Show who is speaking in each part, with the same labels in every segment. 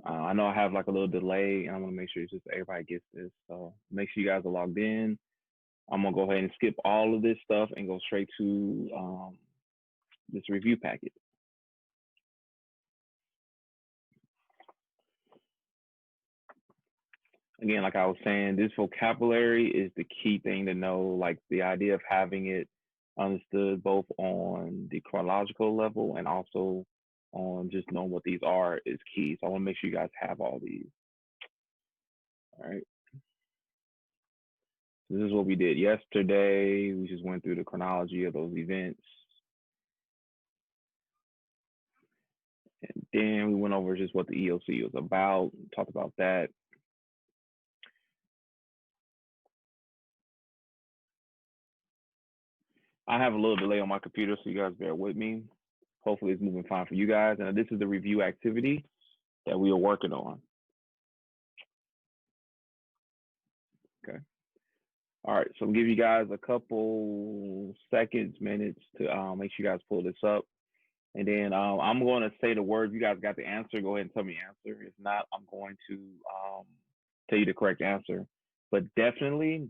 Speaker 1: I know I have like a little delay, and I want to make sure it's just everybody gets this. So make sure you guys are logged in. I'm gonna go ahead and skip all of this stuff and go straight to this review packet. Again, like I was saying, this vocabulary is the key thing to know. Like the idea of having it understood both on the chronological level and also on just knowing what these are is key. So I want to make sure you guys have all these. All right. This is what we did yesterday. We just went through the chronology of those events. And then we went over just what the EOC was about, talked about that. I have a little delay on my computer, so you guys bear with me. Hopefully it's moving fine for you guys. And this is the review activity that we are working on. Okay. All right, so I'll give you guys a couple seconds, minutes to make sure you guys pull this up. And then I'm going to say the word. You guys got the answer. Go ahead and tell me the answer. If not, I'm going to tell you the correct answer. But definitely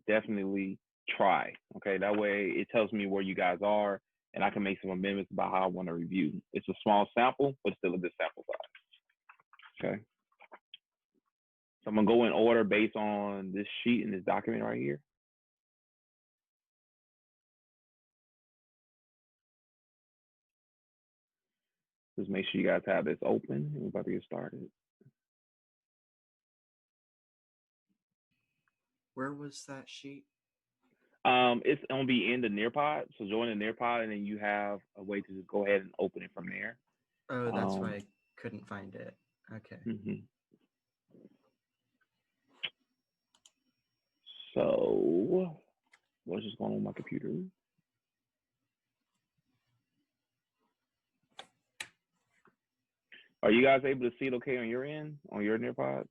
Speaker 1: try. Okay, that way it tells me where you guys are, and I can make some amendments about how I want to review. It's a small sample, but still a good sample size. Okay. So I'm gonna go in order based on this sheet and this document right here. Just make sure you guys have this open. We're about to get started.
Speaker 2: Where was that sheet?
Speaker 1: It's gonna be in the Nearpod. So join the Nearpod, and then you have a way to just go ahead and open it from there.
Speaker 2: Oh, that's why I couldn't find it. Okay.
Speaker 1: So what's just going on with my computer? Are you guys able to see it okay on your end, on your Nearpod?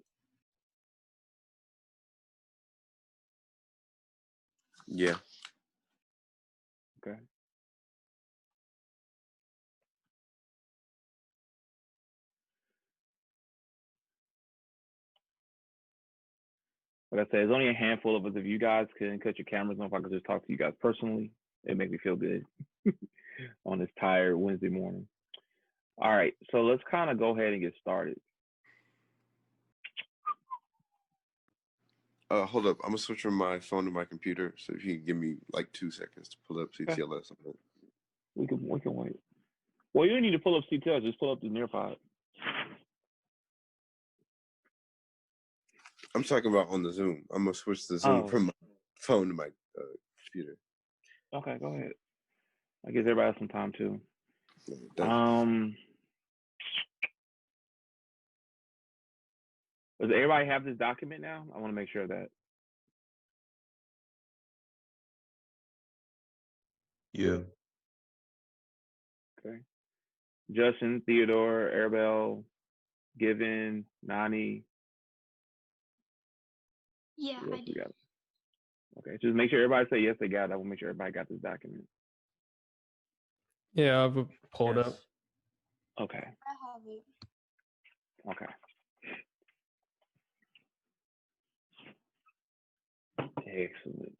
Speaker 3: Yeah.
Speaker 1: Okay. Like I said, there's only a handful of us. If you guys can cut your cameras on, if I could just talk to you guys personally, it'd make me feel good on this tired Wednesday morning. All right, so let's kind of go ahead and get started.
Speaker 3: Hold up. I'm gonna switch from my phone to my computer. So if you can give me like 2 seconds to pull up CTLS. Okay.
Speaker 1: We can wait. Well, you don't need to pull up CTLS. Just pull up the Nearpod.
Speaker 3: I'm talking about on the Zoom. I'm gonna switch the Zoom from my phone to my computer.
Speaker 1: Okay, go ahead. I guess everybody has some time too. Does everybody have this document now? I want to make sure of that.
Speaker 4: Yeah.
Speaker 1: Okay. Justin, Theodore, Arabelle, Given, Nani.
Speaker 5: Yeah, I do.
Speaker 1: Okay, just make sure everybody say yes, they got it. I will make sure everybody got this document.
Speaker 4: Yeah, I've pulled up.
Speaker 1: Okay.
Speaker 5: I have it.
Speaker 1: Okay. Excellent.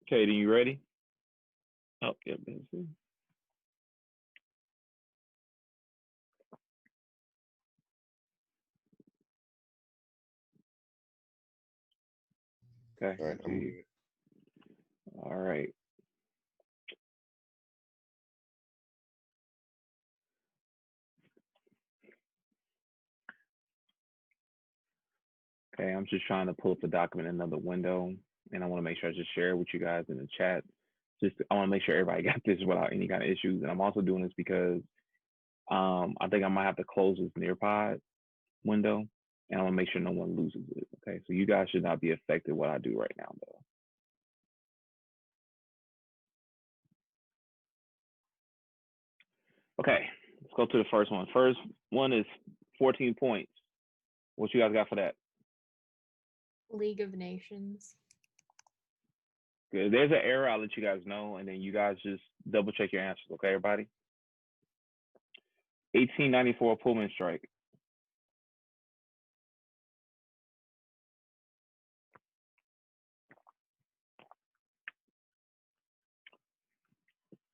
Speaker 1: Katie, you ready? Oh, yep. Okay.
Speaker 3: All right.
Speaker 1: All right. Okay, I'm just trying to pull up the document in another window, and I want to make sure I just share it with you guys in the chat. I want to make sure everybody got this without any kind of issues. And I'm also doing this because I think I might have to close this Nearpod window And I'm gonna make sure no one loses it. Okay, so you guys should not be affected what I do right now, though. Okay, let's go to the first one. First one is 14 points. What you guys got for that?
Speaker 6: League of Nations.
Speaker 1: Good. There's an error. I'll let you guys know, and then you guys just double check your answers. Okay, everybody? 1894 Pullman strike.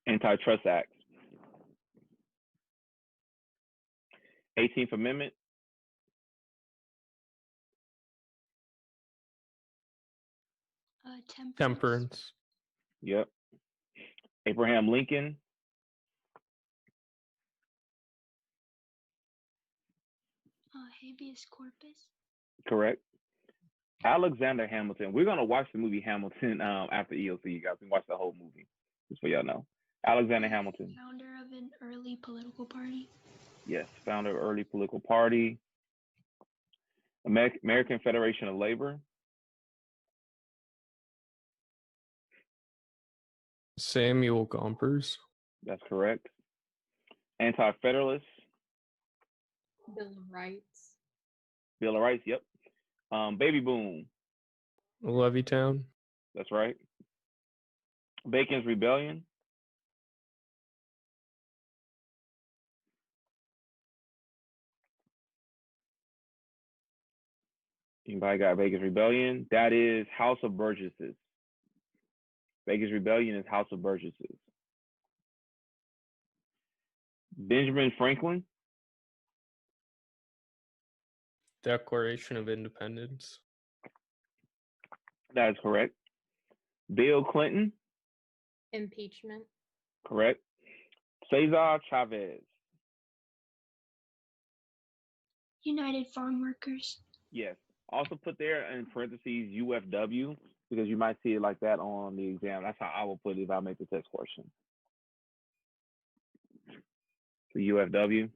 Speaker 1: Antitrust Act. 18th Amendment.
Speaker 4: Temperance.
Speaker 1: Yep. Abraham Lincoln.
Speaker 5: Habeas corpus.
Speaker 1: Correct. Alexander Hamilton. We're gonna watch the movie Hamilton after EOC. You guys can watch the whole movie, just so y'all know. Alexander Hamilton.
Speaker 5: Founder of an early political party.
Speaker 1: Yes, founder of early political party. American Federation of Labor.
Speaker 4: Samuel Gompers.
Speaker 1: That's correct. Anti-Federalist.
Speaker 6: Bill of Rights.
Speaker 1: Bill of Rights. Yep. Baby boom.
Speaker 4: Levittown.
Speaker 1: That's right. Bacon's Rebellion. Anybody got Bacon's Rebellion? That is House of Burgesses. Bacon's Rebellion is House of Burgesses. Benjamin Franklin.
Speaker 4: Declaration of Independence.
Speaker 1: That is correct. Bill Clinton.
Speaker 6: Impeachment.
Speaker 1: Correct. Cesar Chavez.
Speaker 5: United Farm Workers.
Speaker 1: Yes. Also put there in parentheses UFW because you might see it like that on the exam. That's how I will put it if I make the test question. So UFW.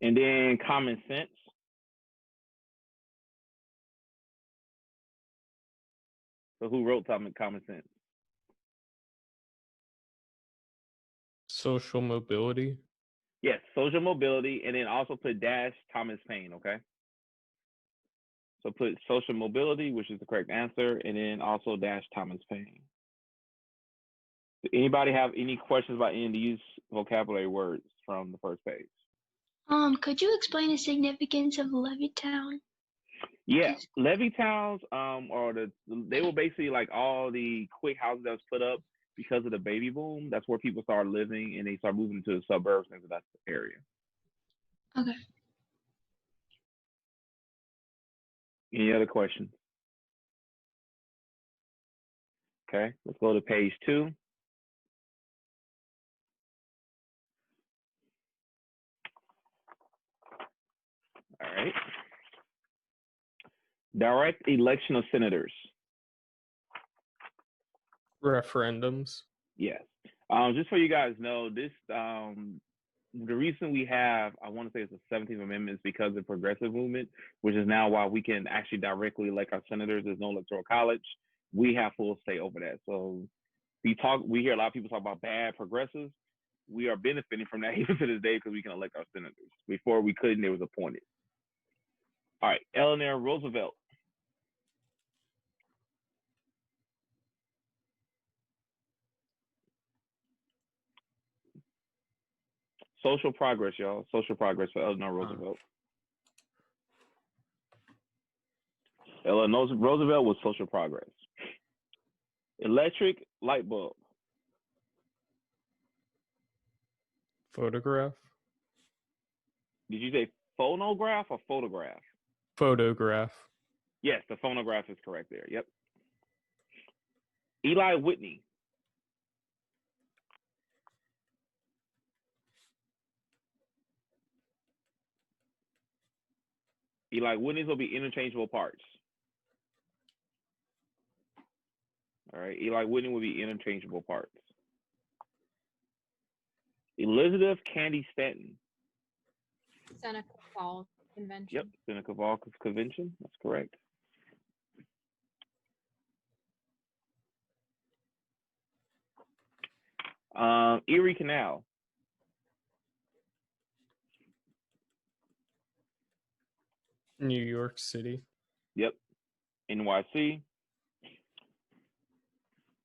Speaker 1: And then common sense. So who wrote Common Sense?
Speaker 4: Social mobility.
Speaker 1: Yes, social mobility, and then also put dash Thomas Paine, okay? So put social mobility, which is the correct answer, and then also dash Thomas Paine. Does anybody have any questions about any of these vocabulary words from the first page?
Speaker 5: Could you explain the significance of Levittown?
Speaker 1: Yeah, levee towns they were basically like all the quick houses that was put up because of the baby boom. That's where people started living, and they started moving to the suburbs into that area.
Speaker 5: Okay.
Speaker 1: Any other questions? Okay, let's go to page 2. All right. Direct election of senators.
Speaker 4: Referendums.
Speaker 1: Yes. Just so you guys know, this the reason we have, I want to say it's the 17th Amendment, is because of the progressive movement, which is now why we can actually directly elect our senators. There's no electoral college. We have full say over that. So we hear a lot of people talk about bad progressives. We are benefiting from that even to this day because we can elect our senators. Before we couldn't, they was appointed. All right, Eleanor Roosevelt. Social progress, y'all. Social progress for Eleanor Roosevelt. Eleanor Roosevelt was social progress. Electric light bulb.
Speaker 4: Photograph.
Speaker 1: Did you say phonograph or photograph?
Speaker 4: Photograph.
Speaker 1: Yes, the phonograph is correct there. Yep. Eli Whitney. Eli Whitney's will be interchangeable parts. All right, Eli Whitney will be interchangeable parts. Elizabeth Cady Stanton.
Speaker 6: Seneca Falls. Convention.
Speaker 1: Yep, Seneca Falls Convention. That's correct. Erie Canal.
Speaker 4: New York City.
Speaker 1: Yep. NYC.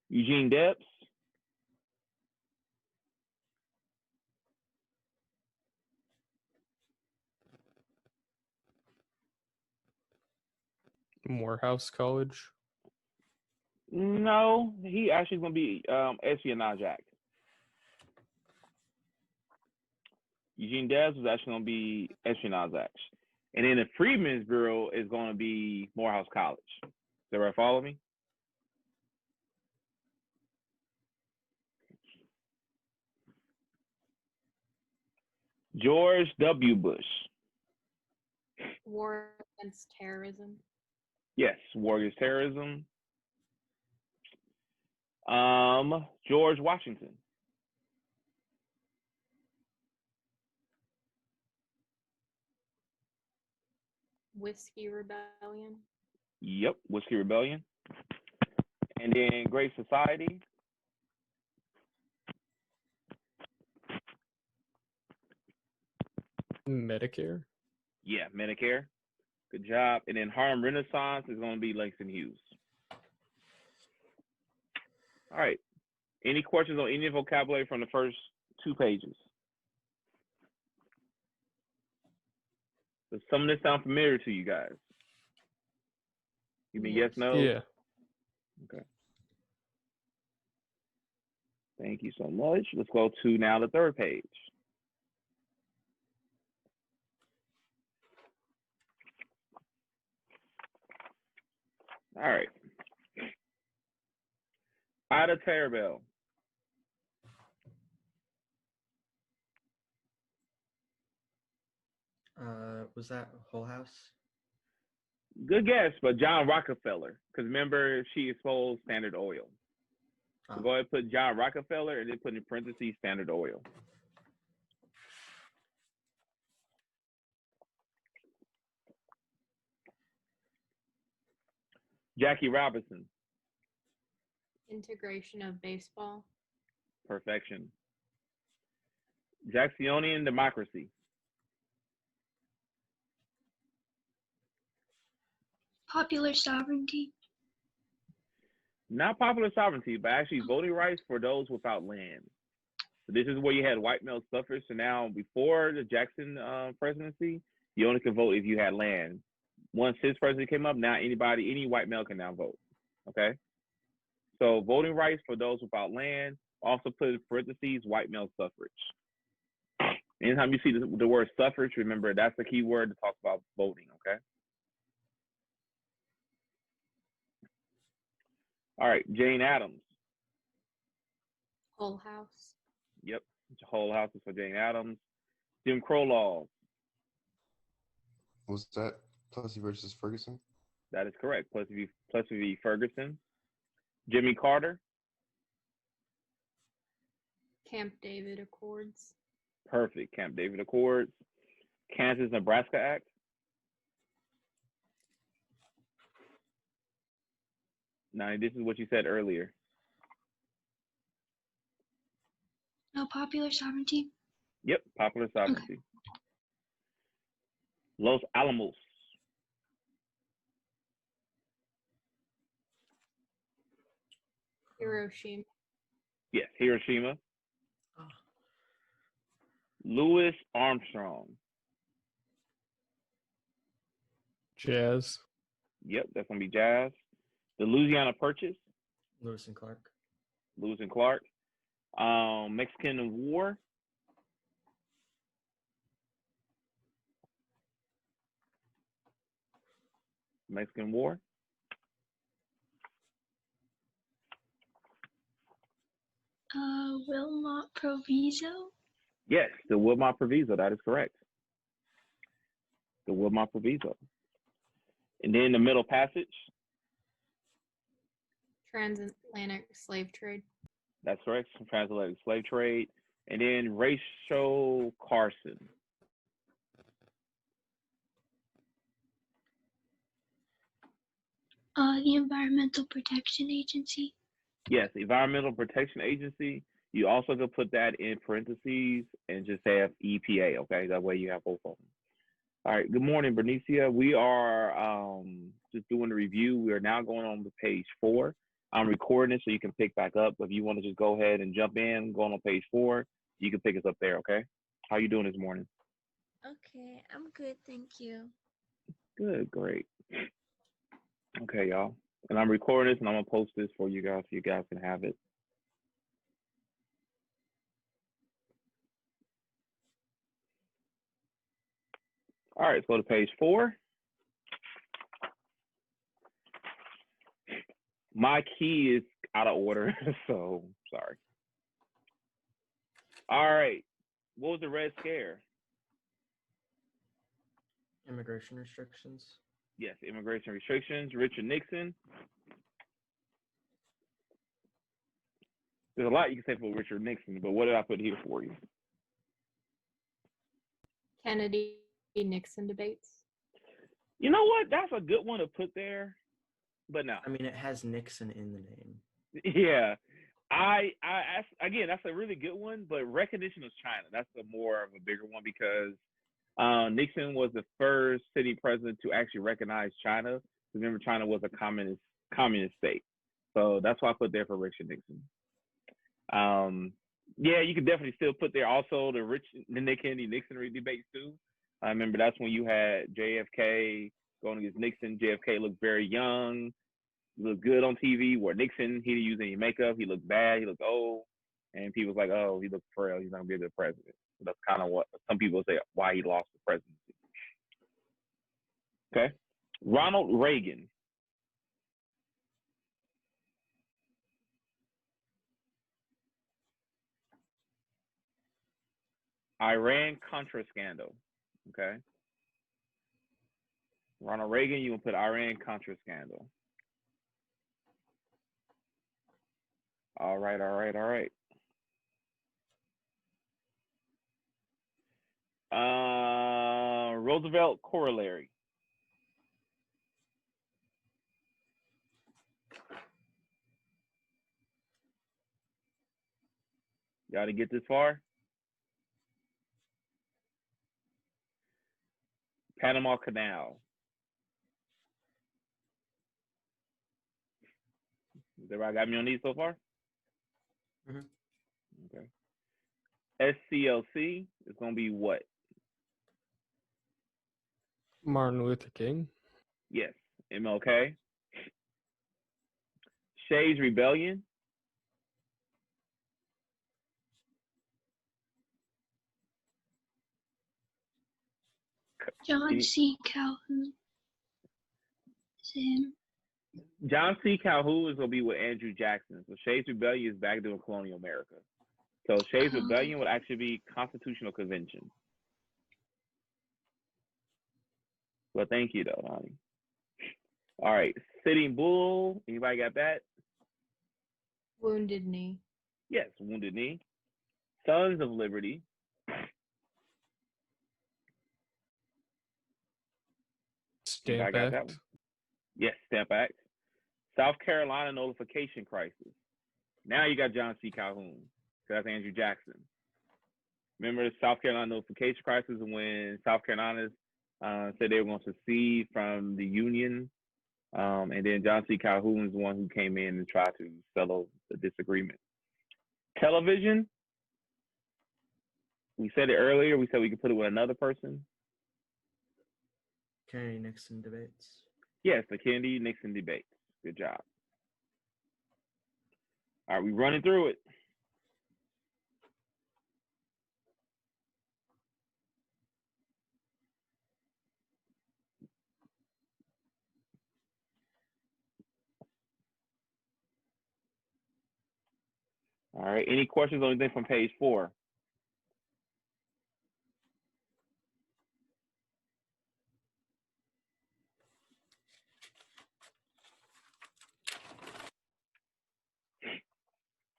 Speaker 1: Eugene Debs.
Speaker 4: Morehouse College.
Speaker 1: No, he actually going to be Espionage Act. Eugene Debs was actually going to be Espionage Act. And then the Freedmen's Bureau is going to be Morehouse College. Does everybody follow me? George W. Bush.
Speaker 6: War against terrorism.
Speaker 1: Yes, war against terrorism. George Washington.
Speaker 6: Whiskey Rebellion.
Speaker 1: Yep, Whiskey Rebellion. And then Great Society.
Speaker 4: Medicare.
Speaker 1: Yeah, Medicare. Good job. And then Harlem Renaissance is going to be Langston Hughes. All right. Any questions on any vocabulary from the first 2 pages? Does some of this sound familiar to you guys? You mean yes, no?
Speaker 4: Yeah.
Speaker 1: Okay. Thank you so much. Let's go to now the 3rd page. All right. Ida Tarbell.
Speaker 2: Was that Whole House?
Speaker 1: Good guess, but John Rockefeller. Because remember, she exposed Standard Oil. So go ahead and put John Rockefeller and then put in parentheses Standard Oil. Jackie Robinson.
Speaker 6: Integration of baseball.
Speaker 1: Perfection. Jacksonian democracy.
Speaker 5: Popular sovereignty.
Speaker 1: Not popular sovereignty, but actually voting rights for those without land. So this is where you had white male suffrage. So now, before the Jackson presidency, you only could vote if you had land. Once his presidency came up, now any white male can now vote. Okay? So voting rights for those without land. Also put in parentheses white male suffrage. Anytime you see the word suffrage, remember that's the key word to talk about voting. Okay? All right, Jane Addams.
Speaker 6: Whole House.
Speaker 1: Yep, Whole House is for Jane Addams. Jim Crow laws.
Speaker 3: Was that Plessy versus Ferguson?
Speaker 1: That is correct. Plessy v. Ferguson. Jimmy Carter.
Speaker 6: Camp David Accords.
Speaker 1: Perfect. Camp David Accords. Kansas-Nebraska Act. Now, this is what you said earlier.
Speaker 5: No, popular sovereignty.
Speaker 1: Yep, popular sovereignty. Okay. Los Alamos.
Speaker 6: Hiroshima.
Speaker 1: Yes, Hiroshima.
Speaker 2: Oh.
Speaker 1: Louis Armstrong.
Speaker 4: Jazz.
Speaker 1: Yep, that's going to be jazz. The Louisiana Purchase.
Speaker 2: Lewis and Clark.
Speaker 1: Lewis and Clark. Mexican War. Mexican War.
Speaker 5: Wilmot Proviso.
Speaker 1: Yes, the Wilmot Proviso. That is correct. The Wilmot Proviso. And then the Middle Passage.
Speaker 6: Transatlantic slave trade.
Speaker 1: That's correct. Transatlantic slave trade. And then Rachel Carson.
Speaker 5: The Environmental Protection Agency.
Speaker 1: Yes, Environmental Protection Agency. You also could put that in parentheses and just have EPA, okay? That way you have both of them. All right, good morning, Bernicia. We are just doing the review. We are now going on to page 4. I'm recording it so you can pick back up. If you want to just go ahead and jump in, going on page 4, you can pick us up there, okay? How you doing this morning?
Speaker 7: Okay, I'm good, thank you.
Speaker 1: Good, great. Okay, y'all. And I'm recording this and I'm gonna post this for you guys so you guys can have it. All right, let's go to page 4. My key is out of order, so sorry. All right, what was the Red Scare?
Speaker 2: Immigration restrictions.
Speaker 1: Yes, immigration restrictions. Richard Nixon. There's a lot you can say for Richard Nixon, but what did I put here for you?
Speaker 6: Kennedy Nixon debates.
Speaker 1: You know what? That's a good one to put there, but no.
Speaker 2: I mean, it has Nixon in the name.
Speaker 1: Yeah, again, that's a really good one, but recognition of China. That's a more of a bigger one because Nixon was the first sitting president to actually recognize China. Remember, China was a communist state, so that's why I put there for Richard Nixon. Yeah, you could definitely still put there also the Nick Kennedy Nixon debates too. I remember that's when you had JFK going against Nixon. JFK looked very young, looked good on TV. Where Nixon, he didn't use any makeup. He looked bad. He looked old, and people was like, "Oh, he looked frail. He's not gonna be a good president." So that's kind of what some people say why he lost the presidency. Okay, Ronald Reagan. Iran-Contra scandal, okay? Ronald Reagan, you will put Iran-Contra scandal. All right. Roosevelt corollary. Y'all to get this far? Panama Canal. Has everybody got me on these so far?
Speaker 2: Mhm.
Speaker 1: Okay. SCLC is going to be what?
Speaker 4: Martin Luther King.
Speaker 1: Yes. MLK. Shays Rebellion.
Speaker 5: John C. Calhoun. Is it him?
Speaker 1: John C. Calhoun is going to be with Andrew Jackson. So Shays Rebellion is back doing colonial America. So Shays Rebellion would actually be Constitutional Convention. Well, thank you, though, honey. All right. Sitting Bull. Anybody got that?
Speaker 6: Wounded Knee.
Speaker 1: Yes, Wounded Knee. Sons of Liberty.
Speaker 4: Stamp
Speaker 1: Got that
Speaker 4: Act.
Speaker 1: one? Yes, Stamp Act. South Carolina Nullification Crisis. Now you got John C. Calhoun. So that's Andrew Jackson. Remember the South Carolina Nullification Crisis when South Carolina said they were going to secede from the Union. And then John C. Calhoun is the one who came in and tried to settle the disagreement. Television. We said it earlier. We said we could put it with another person.
Speaker 2: Kennedy Nixon debates.
Speaker 1: Yes, the Kennedy Nixon debates. Good job. All right, we're running through it. All right, any questions on anything from page 4?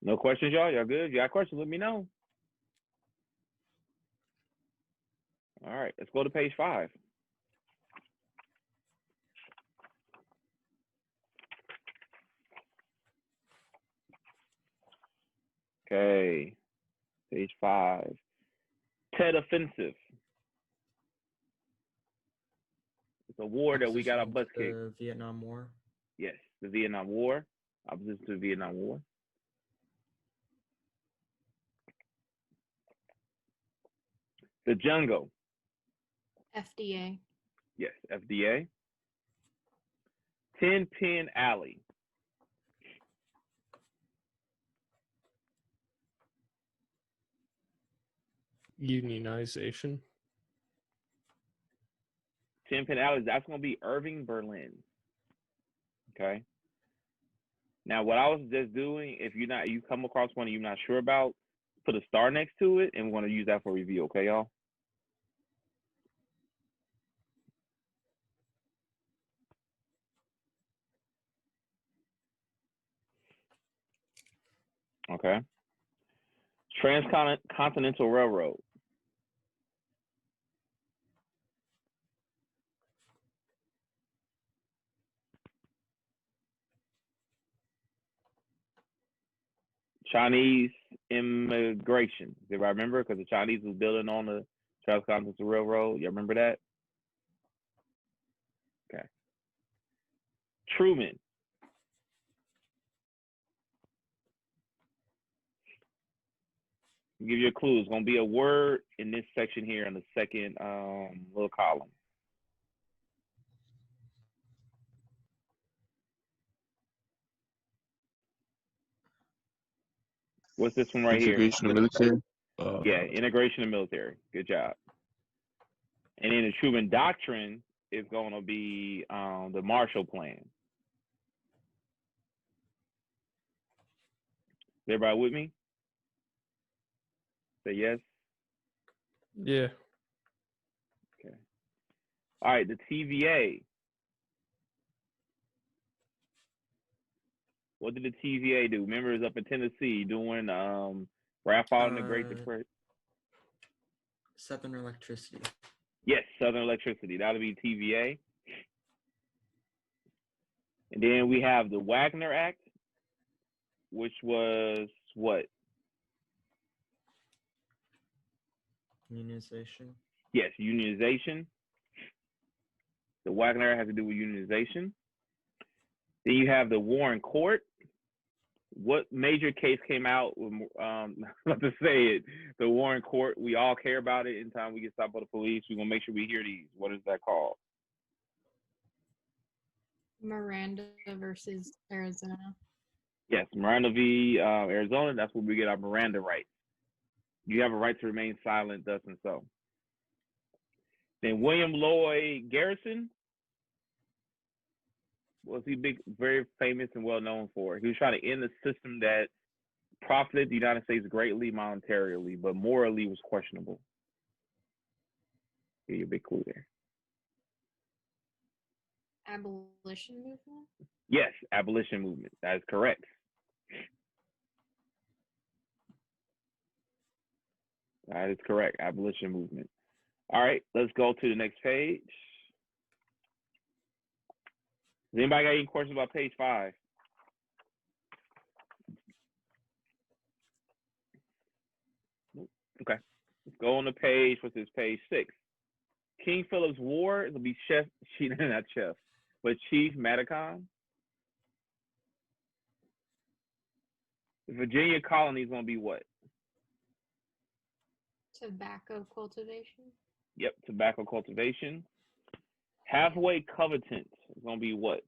Speaker 1: No questions, y'all? Y'all good? If you got questions, let me know. All right, let's go to page 5. Okay. Page 5. Tet Offensive. It's a war that we got our butts kicked.
Speaker 2: The Vietnam War.
Speaker 1: Yes, the Vietnam War. Opposition to the Vietnam War. The Jungle.
Speaker 6: FDA.
Speaker 1: Yes, FDA. 10 Pin Alley.
Speaker 4: Unionization.
Speaker 1: 10 Pin Alley, that's going to be Irving, Berlin. Okay. Now, what I was just doing, if you come across one you're not sure about, put a star next to it, and we're going to use that for review. Okay, y'all? Okay. Transcontinental Railroad. Chinese immigration. If I remember, because the Chinese was building on the Transcontinental Railroad. You remember that? Okay. Truman. I'll give you a clue. It's going to be a word in this section here in the second little column. What's this one right here?
Speaker 3: Integration of military.
Speaker 1: Yeah, integration of military. Good job. And then the Truman Doctrine is going to be the Marshall Plan. Is everybody with me? Say yes.
Speaker 4: Yeah.
Speaker 1: Okay. All right, the TVA. What did the TVA do? Remember, it was up in Tennessee doing rap out in the Great Depression.
Speaker 2: Southern Electricity.
Speaker 1: Yes, Southern Electricity. That'll be TVA. And then we have the Wagner Act, which was what?
Speaker 2: Unionization.
Speaker 1: Yes, unionization. The Wagner Act has to do with unionization. Then you have the Warren Court. What major case came out with, not to say it, the Warren Court, we all care about it. Anytime we get stopped by the police, we're going to make sure we hear these. What is that called?
Speaker 6: Miranda versus Arizona.
Speaker 1: Yes, Miranda v. Arizona. That's where we get our Miranda rights. You have a right to remain silent, thus and so. Then William Lloyd Garrison. Was he very famous and well known for? He was trying to end the system that profited the United States greatly monetarily, but morally was questionable. Give you a big clue there.
Speaker 6: Abolition movement?
Speaker 1: Yes, abolition movement. That is correct. That is correct. Abolition movement. All right, let's go to the next page. Does anybody got any questions about page 5? Nope. Okay. Let's go on the page. What's this? Page 6. King Philip's War. It'll be not Chef, but Chief Matacon. The Virginia colony is going to be what?
Speaker 6: Tobacco cultivation.
Speaker 1: Yep, tobacco cultivation. Halfway Covenant is going to be what?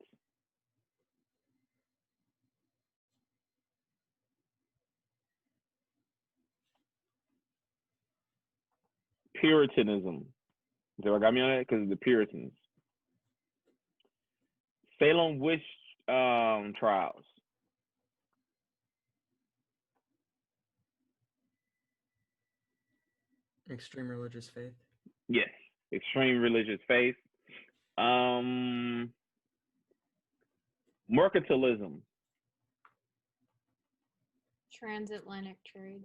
Speaker 1: Puritanism. So I got me on that because of the Puritans. Salem witch trials.
Speaker 2: Extreme religious faith.
Speaker 1: Yes, extreme religious faith. Mercantilism.
Speaker 6: Transatlantic trade.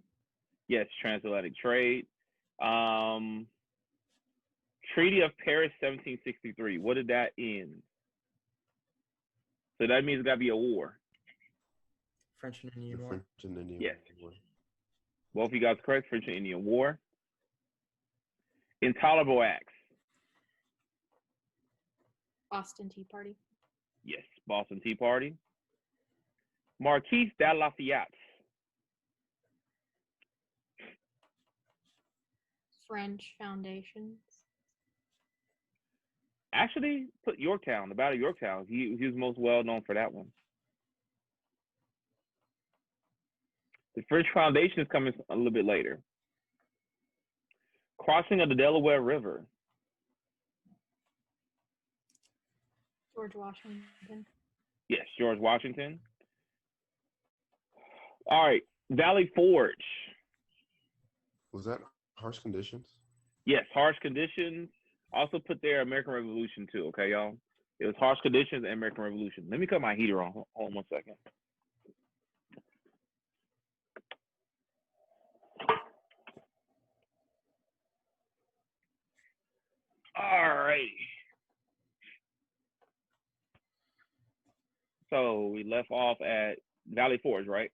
Speaker 1: Yes, transatlantic trade. Treaty of Paris, 1763. What did that end? So that means it's got to be a war.
Speaker 2: French and Indian War.
Speaker 3: French and Indian
Speaker 1: Yes.
Speaker 3: War.
Speaker 1: Both of you guys correct. French and Indian War. Intolerable acts.
Speaker 6: Boston Tea Party.
Speaker 1: Yes, Boston Tea Party. Marquise de Lafayette.
Speaker 6: French foundations.
Speaker 1: Actually, put Yorktown, the Battle of Yorktown. He was most well known for that one. The French Foundation is coming a little bit later. Crossing of the Delaware River.
Speaker 6: George Washington.
Speaker 1: Yes, George Washington. All right, Valley Forge.
Speaker 3: Was that harsh conditions?
Speaker 1: Yes, harsh conditions. Also put there American Revolution too, okay, y'all? It was harsh conditions and American Revolution. Let me cut my heater on. Hold on 1 second. All right. So we left off at Valley Forge, right?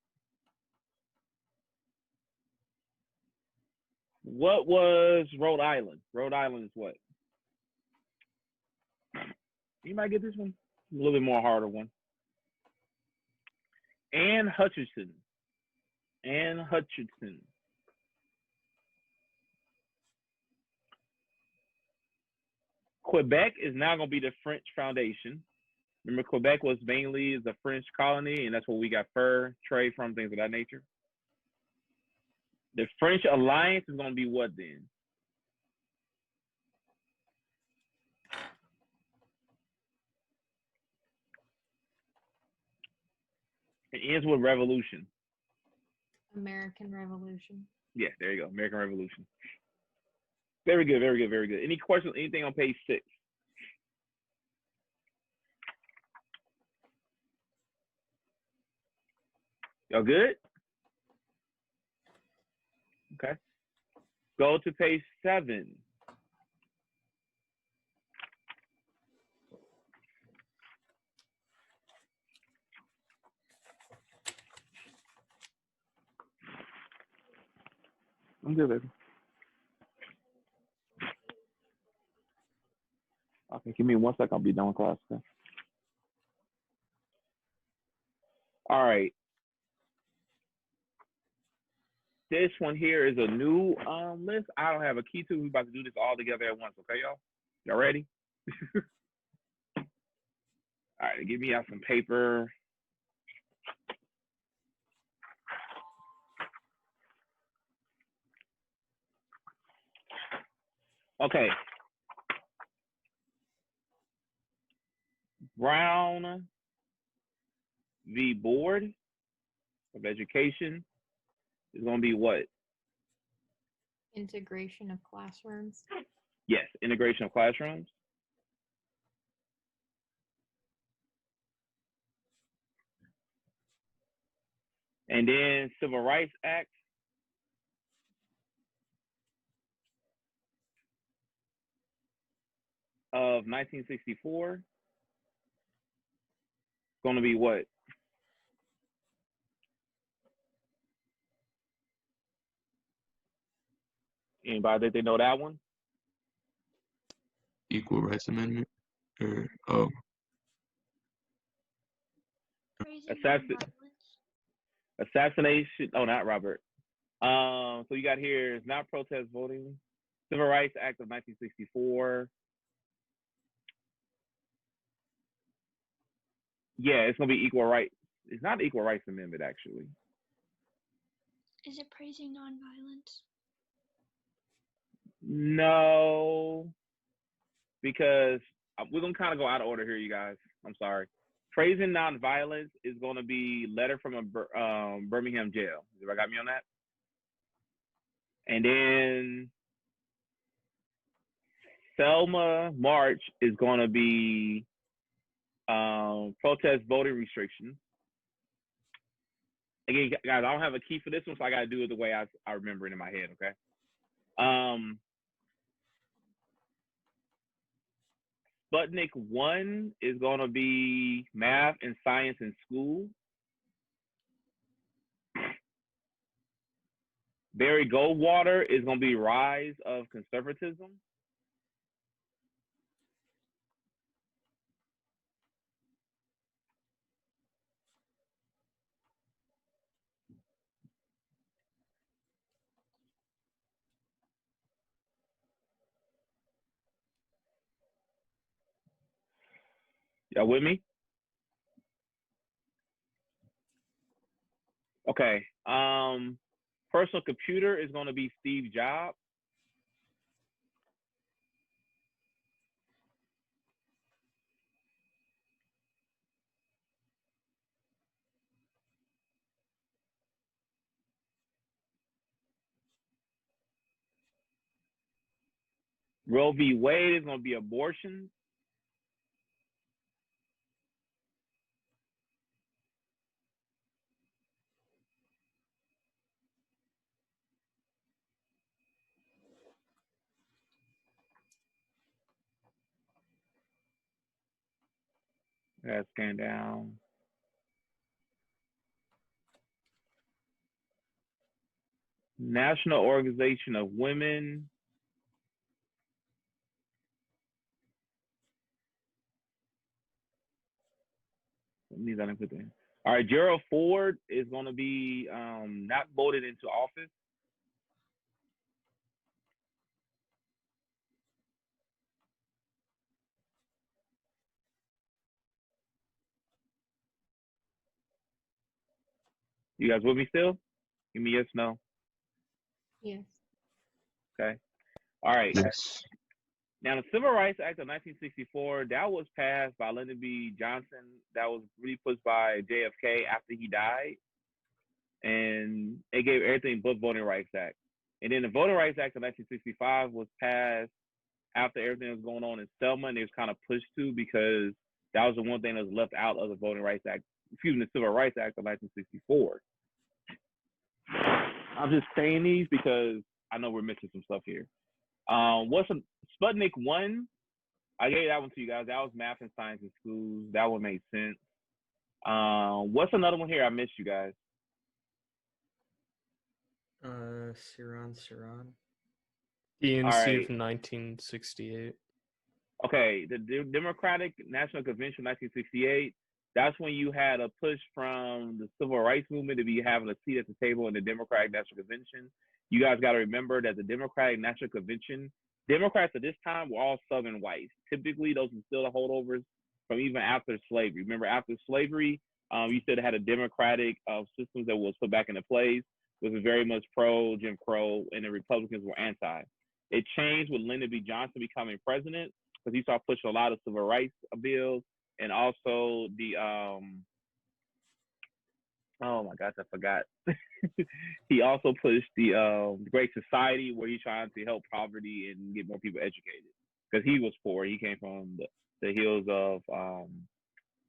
Speaker 1: What was Rhode Island? Rhode Island is what? You might get this one. A little bit more harder one. Anne Hutchinson. Anne Hutchinson. Quebec is now going to be the French Foundation. Remember, Quebec was mainly the French colony, and that's where we got fur, trade from, things of that nature. The French alliance is going to be what then? It ends with revolution.
Speaker 6: American Revolution.
Speaker 1: Yeah, there you go. American Revolution. Very good, very good, very good. Any questions, anything on page 6? Y'all good? Okay. Go to page 7. I'm good, baby. Okay, give me 1 second. I'll be done with class. Okay. All right. This one here is a new list. I don't have a key to. We're about to do this all together at once. Okay, y'all? Y'all ready? All right, give me out some paper. Okay. Brown v. Board of Education is going to be what?
Speaker 6: Integration of classrooms.
Speaker 1: Yes, integration of classrooms. And then Civil Rights Act. Of 1964. Going to be what? Anybody that they know that one?
Speaker 8: Equal Rights Amendment, or oh,
Speaker 1: assassination. Oh, not Robert. So you got here is not protest voting. Civil Rights Act of 1964. Yeah, it's gonna be equal rights. It's not equal rights amendment actually.
Speaker 5: Is it praising nonviolence?
Speaker 1: No, because we're gonna kind of go out of order here, you guys. I'm sorry. Praising nonviolence is gonna be letter from a Birmingham jail. Everybody got me on that? And then Selma March is gonna be protest voting restrictions. Again, guys, I don't have a key for this one, so I gotta do it the way I remember it in my head, okay? Sputnik 1 is gonna be math and science in school. Barry Goldwater is going to be rise of conservatism. Y'all with me? Okay. Personal computer is going to be Steve Jobs. Roe v. Wade is going to be abortion. That's scan down. National Organization of Women. These I didn't put there. All right, Gerald Ford is going to be not voted into office. You guys with me still? Give me yes, no.
Speaker 6: Yes.
Speaker 1: Okay. All right.
Speaker 8: Yes.
Speaker 1: Now, the Civil Rights Act of 1964, that was passed by Lyndon B. Johnson. That was really pushed by JFK after he died. And it gave everything but Voting Rights Act. And then the Voting Rights Act of 1965 was passed after everything was going on in Selma, and it was kind of pushed to because that was the one thing that was left out of the Voting Rights Act, the Civil Rights Act of 1964. I'm just saying these because I know we're missing some stuff here. What's Sputnik 1? I gave that one to you guys. That was math and science in schools. That one made sense. What's another one here I missed, you guys?
Speaker 2: Siran.
Speaker 4: DNC
Speaker 1: right.
Speaker 4: of 1968.
Speaker 1: Okay, the Democratic National Convention 1968, that's when you had a push from the civil rights movement to be having a seat at the table in the Democratic National Convention. You guys got to remember that the Democratic National Convention, Democrats at this time were all Southern whites. Typically, those are still the holdovers from even after slavery. Remember, after slavery, you still had a democratic system that was put back into place, was very much pro Jim Crow, and the Republicans were anti. It changed with Lyndon B. Johnson becoming president because he started pushing a lot of civil rights bills, and also the oh my gosh, I forgot. He also pushed the Great Society, where he's trying to help poverty and get more people educated because he was poor. He came from the hills of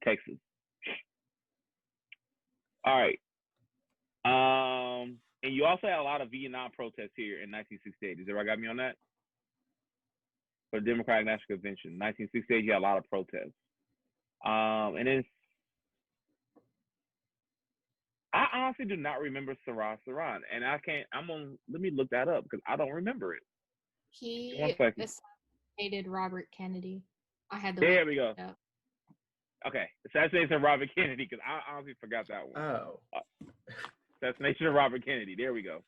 Speaker 1: Texas. All right. And you also had a lot of Vietnam protests here in 1968. Is everybody got me on that? For the Democratic National Convention, 1968, you had a lot of protests. And then I honestly do not remember Saran, and let me look that up because I don't remember it.
Speaker 6: He
Speaker 1: One second.
Speaker 6: assassinated Robert Kennedy. I had the
Speaker 1: There we go.
Speaker 6: up.
Speaker 1: Okay, assassination of Robert Kennedy, because I honestly forgot that one.
Speaker 2: Oh.
Speaker 1: Assassination of Robert Kennedy. There we go.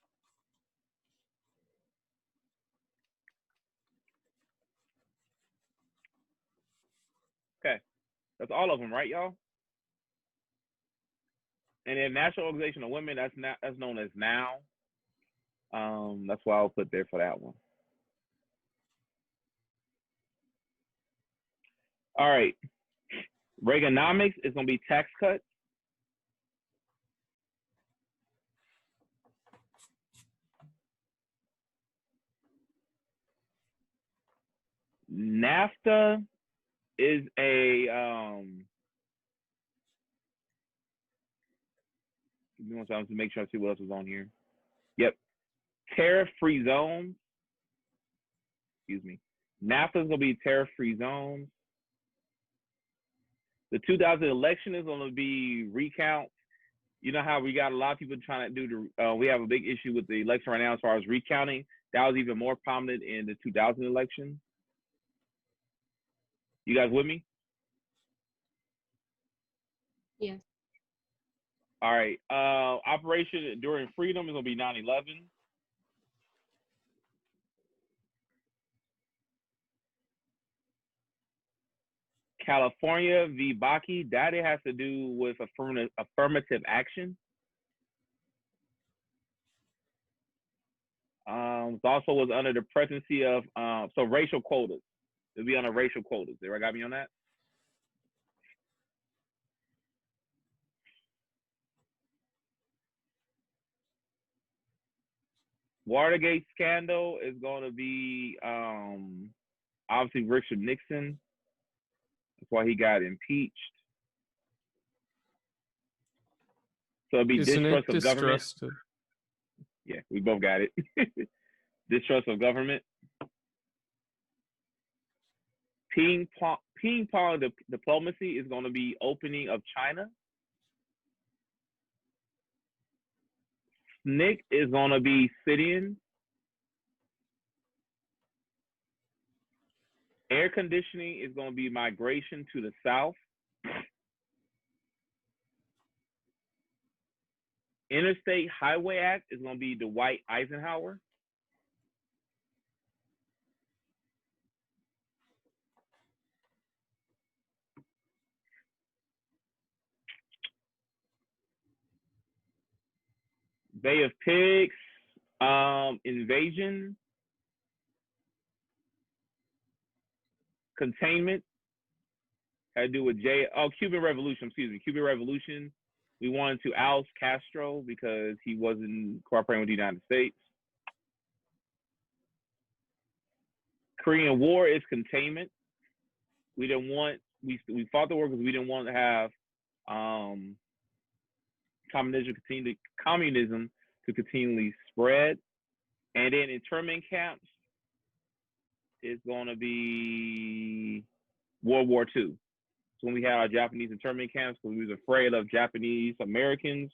Speaker 1: Okay, that's all of them, right, y'all? And then National Organization of Women, that's known as NOW. That's why I'll put there for that one. All right. Reaganomics is going to be tax cuts. NAFTA is a give me one second to make sure I see what else is on here. Yep. Tariff-free zones. Excuse me. NAFTA is going to be tariff-free zones. The 2000 election is going to be recount. You know how we got a lot of people trying to do the, we have a big issue with the election right now as far as recounting. That was even more prominent in the 2000 election. You guys with me?
Speaker 6: Yes.
Speaker 1: All right. Operation Enduring Freedom is going to be 9/11. California v. Bakke, that it has to do with affirmative action. It also was under the presidency of, so racial quotas. It'll be under racial quotas. Everybody got me on that? Watergate scandal is going to be obviously Richard Nixon. That's why he got impeached. So it'll be
Speaker 4: Isn't
Speaker 1: distrust
Speaker 4: it
Speaker 1: of government.
Speaker 4: distrust of?
Speaker 1: Yeah, we both got it. Distrust of government. Ping pong diplomacy is going to be opening of China. SNCC is going to be sit-in. Air conditioning is going to be migration to the south. Interstate Highway Act is going to be Dwight Eisenhower. Bay of Pigs, invasion, containment, had to do with Cuban Revolution, Cuban Revolution. We wanted to oust Castro because he wasn't cooperating with the United States. Korean War is containment. We didn't want, we fought the war because we didn't want to have communism to continually spread. And then internment camps is going to be World War II. So when we had our Japanese internment camps, because we was afraid of Japanese Americans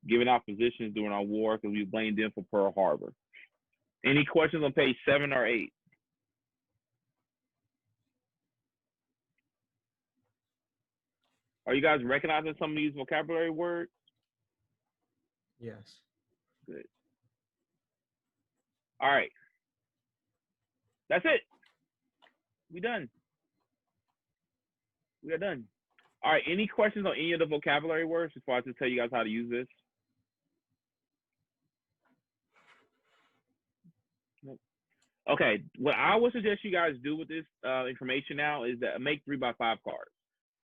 Speaker 1: giving out positions during our war because we blamed them for Pearl Harbor. Any questions on page 7 or 8? Are you guys recognizing some of these vocabulary words?
Speaker 2: Yes.
Speaker 1: Good. All right. That's it. We done. We are done. All right. Any questions on any of the vocabulary words before I just tell you guys how to use this? Nope. Okay. What I would suggest you guys do with this information now is that make 3x5 cards.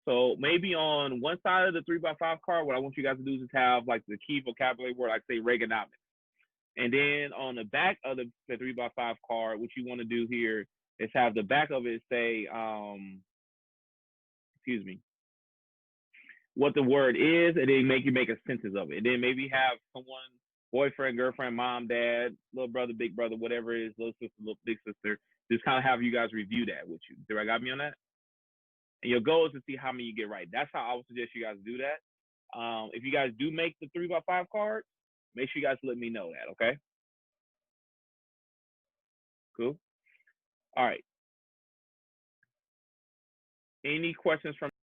Speaker 1: So maybe on one side of the 3x5 card, what I want you guys to do is just have like the key vocabulary word, like say Reaganomics. And then on the back of the 3x5 card, what you want to do here is have the back of it say, what the word is, and then make a sentence of it. And then maybe have someone, boyfriend, girlfriend, mom, dad, little brother, big brother, whatever it is, little sister, little big sister, just kind of have you guys review that with you. Do I got me on that? And your goal is to see how many you get right. That's how I would suggest you guys do that. If you guys do make the 3x5 card, make sure you guys let me know that, okay? Cool. All right. Any questions from